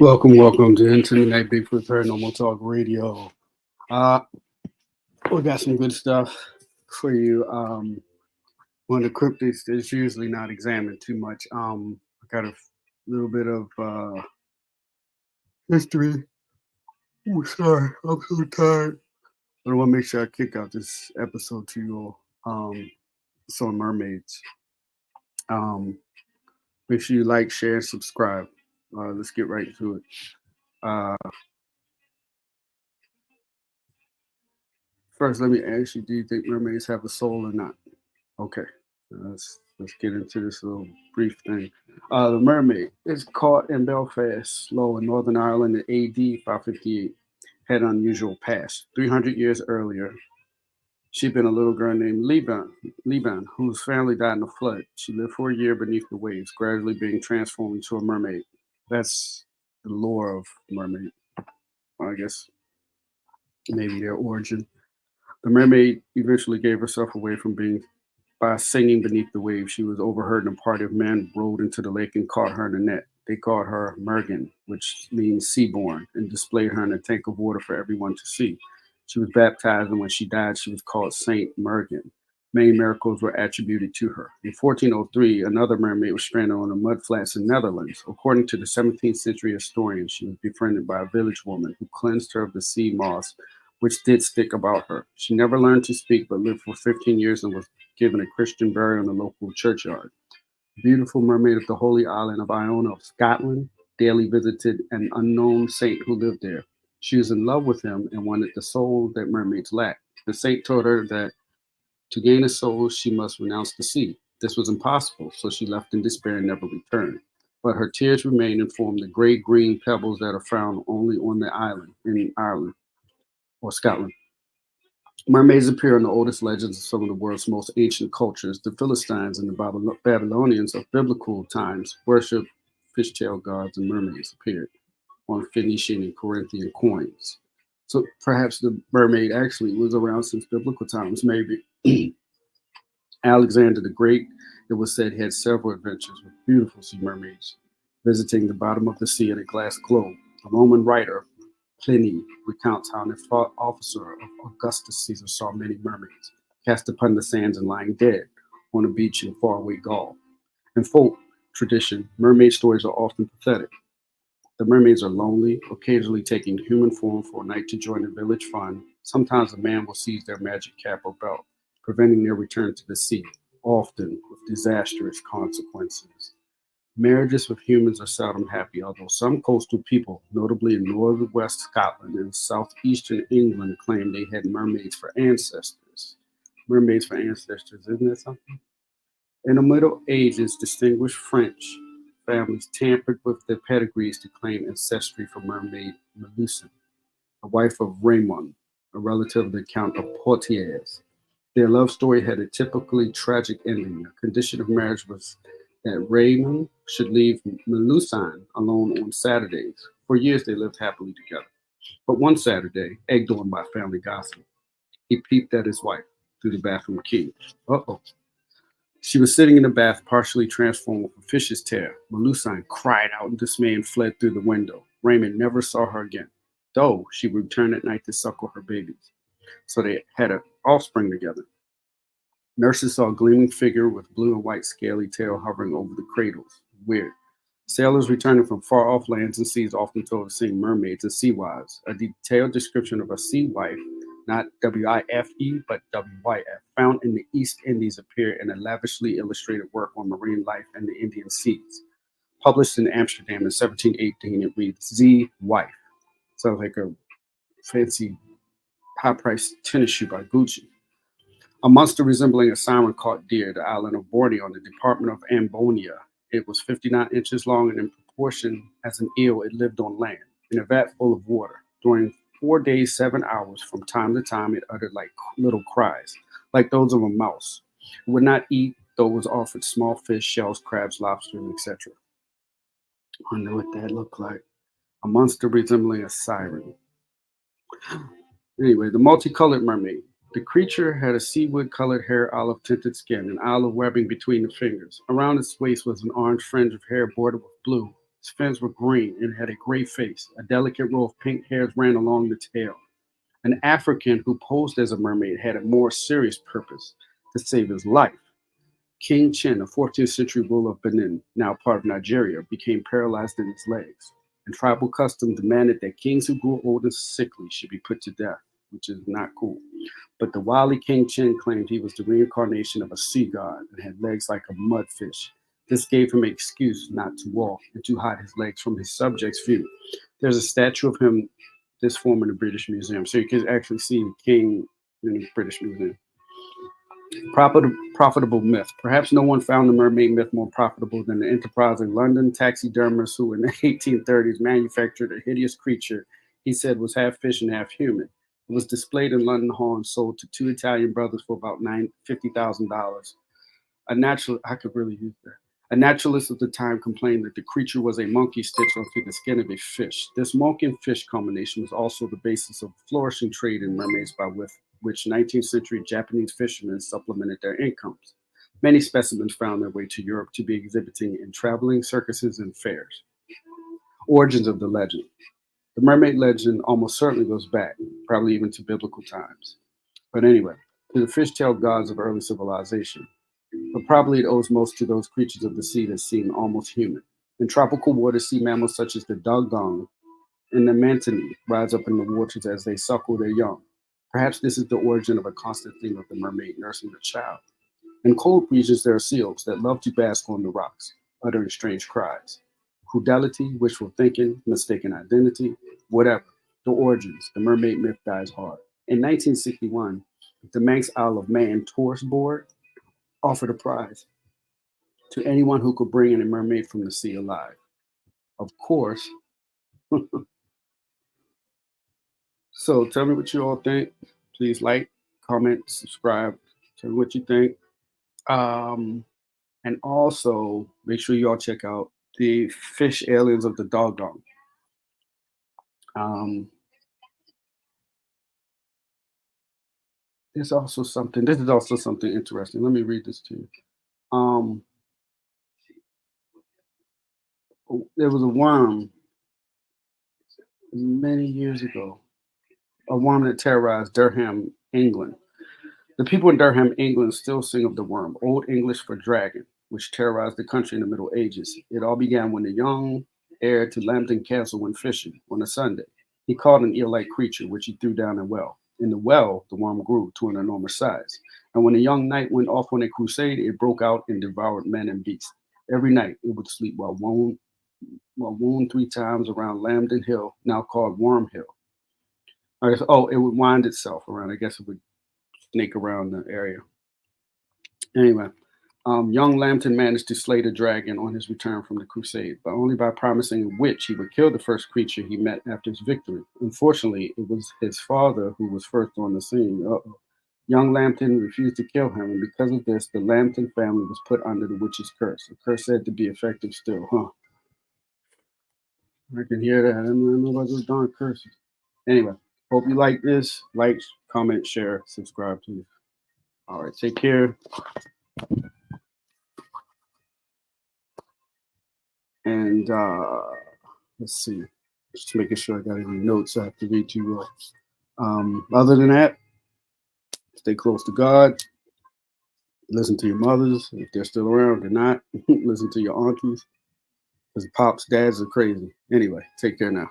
Welcome to Into the Night Bigfoot Paranormal Talk Radio. Uh, we got some good stuff for you. One of the cryptids is usually not examined too much. I got a little bit of history. Oh, sorry, I'm so tired. But I want to make sure I kick out this episode to you all. It's on mermaids. Um, Make sure you like, share, and subscribe. Let's get right to it. Uh, First, let me ask you: do you think mermaids have a soul or not? Okay, let's get into this little brief thing. The Mermaid is caught in Belfast, Low in Northern Ireland in AD 558. Had an unusual past. 300 years earlier, she'd been a little girl named Liban, whose family died in a flood. She lived for a year beneath the waves, gradually being transformed into a mermaid. That's the lore of mermaid. I guess maybe their origin. The mermaid eventually gave herself away from being by singing beneath the waves. She was overheard, and a party of men rowed into the lake and caught her in a net. They called her Mergen, which means seaborn, and displayed her in a tank of water for everyone to see. She was baptized, and when she died, she was called Saint Mergen. Many miracles were attributed to her. In 1403, another mermaid was stranded on the mudflats in Netherlands. According to the 17th century historian, she was befriended by a village woman who cleansed her of the sea moss, which did stick about her. She never learned to speak, but lived for 15 years and was given a Christian burial in the local churchyard. Beautiful mermaid of the holy island of Iona of Scotland daily visited an unknown saint who lived there. She was in love with him and wanted the soul that mermaids lack. The saint told her that to gain a soul, she must renounce the sea. This was impossible, so she left in despair and never returned. But her tears remained and formed the great green pebbles that are found only on the island in Ireland or Scotland. Mermaids appear in the oldest legends of some of the world's most ancient cultures. The Philistines and the Babylonians of biblical times worshipped fishtail gods, and mermaids appeared on Phoenician and Corinthian coins. So perhaps the mermaid actually was around since biblical times, maybe. Alexander the Great, it was said, had several adventures with beautiful sea mermaids, visiting the bottom of the sea in a glass globe. The Roman writer Pliny recounts how an officer of Augustus Caesar saw many mermaids cast upon the sands and lying dead on a beach in faraway Gaul. In folk tradition, mermaid stories are often pathetic. The mermaids are lonely, occasionally taking human form for a night to join the village fun. Sometimes a man will seize their magic cap or belt, preventing their return to the sea, often with disastrous consequences. Marriages with humans are seldom happy, although some coastal people, notably in northwest Scotland and southeastern England, claim they had mermaids for ancestors. Mermaids for ancestors, isn't that something? In the Middle Ages, distinguished French families tampered with their pedigrees to claim ancestry for mermaid Melusine, a wife of Raymond, a relative of the Count of Poitiers. Their love story had a typically tragic ending. A condition of marriage was that Raymond should leave Melusine alone on Saturdays. For years, they lived happily together. But one Saturday, egged on by family gossip, he peeped at his wife through the bathroom key. Uh-oh. She was sitting in the bath, partially transformed with a fish's tail. Melusine cried out in dismay and fled through the window. Raymond never saw her again, though she would return at night to suckle her babies. So they had an offspring together. Nurses saw a gleaming figure with blue and white scaly tail hovering over the cradles. Weird. Sailors returning from far off lands and seas often told of seeing mermaids and sea wives. A detailed description of a sea wife, not WIFE, but WYF, found in the East Indies appeared in a lavishly illustrated work on marine life in the Indian Seas. Published in Amsterdam in 1718, it reads Z Wife. Sounds like a fancy high-priced tennis shoe by Gucci. A monster resembling a siren caught deer, the island of Borneo, in the department of Ambonia. It was 59 inches long, and in proportion as an eel, it lived on land, in a vat full of water. During 4 days, 7 hours, from time to time, it uttered like little cries, like those of a mouse. It would not eat, though it was offered small fish, shells, crabs, lobsters, etc. I wonder what that looked like. A monster resembling a siren. Anyway, the multicolored mermaid. The creature had a seaweed-colored hair, olive-tinted skin, and olive webbing between the fingers. Around its waist was an orange fringe of hair bordered with blue. His fins were green and had a gray face. A delicate row of pink hairs ran along the tail. An African who posed as a mermaid had a more serious purpose: to save his life. King Chin, a 14th century ruler of Benin, now part of Nigeria, became paralyzed in his legs, and tribal custom demanded that kings who grew old and sickly should be put to death, which is not cool. But the wily King Chin claimed he was the reincarnation of a sea god and had legs like a mudfish. This gave him an excuse not to walk and to hide his legs from his subjects' view. There's a statue of him, this form, in the British Museum, so you can actually see the king in the British Museum. Profitable myth. Perhaps no one found the mermaid myth more profitable than the enterprising London taxidermist who in the 1830s manufactured a hideous creature he said was half fish and half human. It was displayed in London Hall and sold to two Italian brothers for about $50,000. I could really use that. A naturalist of the time complained that the creature was a monkey stitched onto the skin of a fish. This monkey and fish combination was also the basis of flourishing trade in mermaids by which 19th century Japanese fishermen supplemented their incomes. Many specimens found their way to Europe to be exhibiting in traveling circuses and fairs. Origins of the legend. The mermaid legend almost certainly goes back, probably even to biblical times. But anyway, to the fish-tailed gods of early civilization. But probably it owes most to those creatures of the sea that seem almost human. In tropical waters, sea mammals such as the dugong and the mantini rise up in the waters as they suckle their young. Perhaps this is the origin of a constant theme of the mermaid nursing her child. In cold regions, there are seals that love to bask on the rocks, uttering strange cries. Crudelity, wishful thinking, mistaken identity, whatever. The origins, the mermaid myth dies hard. In 1961, the Manx Isle of Man Tourist Board offered a prize to anyone who could bring in a mermaid from the sea alive. Of course. So tell me what you all think. Please like, comment, subscribe. Tell me what you think. And also make sure you all check out the fish aliens of the Doggone. This is also something interesting. Let me read this to you. There was a worm many years ago, a worm that terrorized Durham, England. The people in Durham, England still sing of the worm, Old English for dragon, which terrorized the country in the Middle Ages. It all began when the young heir to Lambton Castle went fishing on a Sunday. He caught an eel-like creature, which he threw down a well. In the well, the worm grew to an enormous size. And when the young knight went off on a crusade, it broke out and devoured men and beasts. Every night, it would sleep while wound 3 times around Lambton Hill, now called Worm Hill. It would wind itself around. I guess it would snake around the area. Anyway, young Lambton managed to slay the dragon on his return from the crusade, but only by promising a witch he would kill the first creature he met after his victory. Unfortunately, it was his father who was first on the scene. Young Lambton refused to kill him, and because of this, the Lambton family was put under the witch's curse. A curse said to be effective still, huh? I can hear that. I don't know about those darn curses. Anyway, hope you like this. Like, comment, share, subscribe, please. All right, take care. And let's see, just making sure I got any notes I have to read to you all. Other than that, stay close to God. Listen to your mothers if they're still around. If they're not, listen to your aunties because pops, dads are crazy. Anyway, take care now.